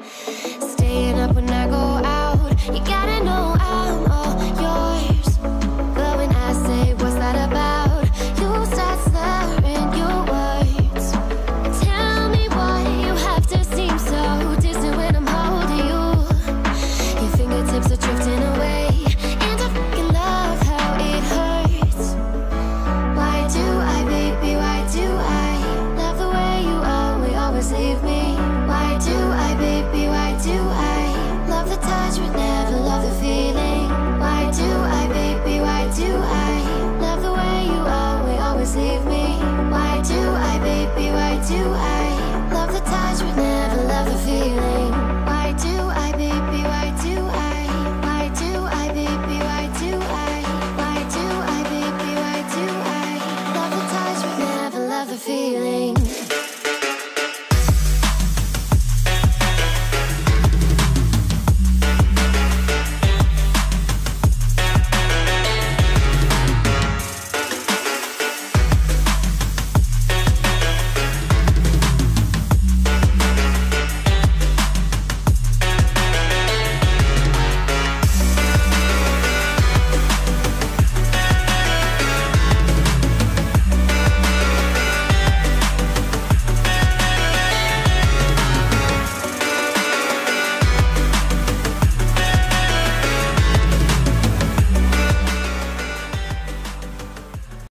Staying up when I go out, you gotta know I'm all yours. But when I say what's that about, you start slurring your words. Tell me why you have to seem so distant when I'm holding you. Your fingertips are drifting away, and I fucking love how it hurts. Why do I, baby, why do I love the way you always leave me? Why do I, baby, why do I love the touch but never love the feeling? Why do I, baby, why do I love the way you always leave me? Why do I, baby, why do I love the touch but never love the feeling? Why do I, baby, why do I? Why do I, baby, why do I? Why do I, baby, why do I love the touch but never love the feeling?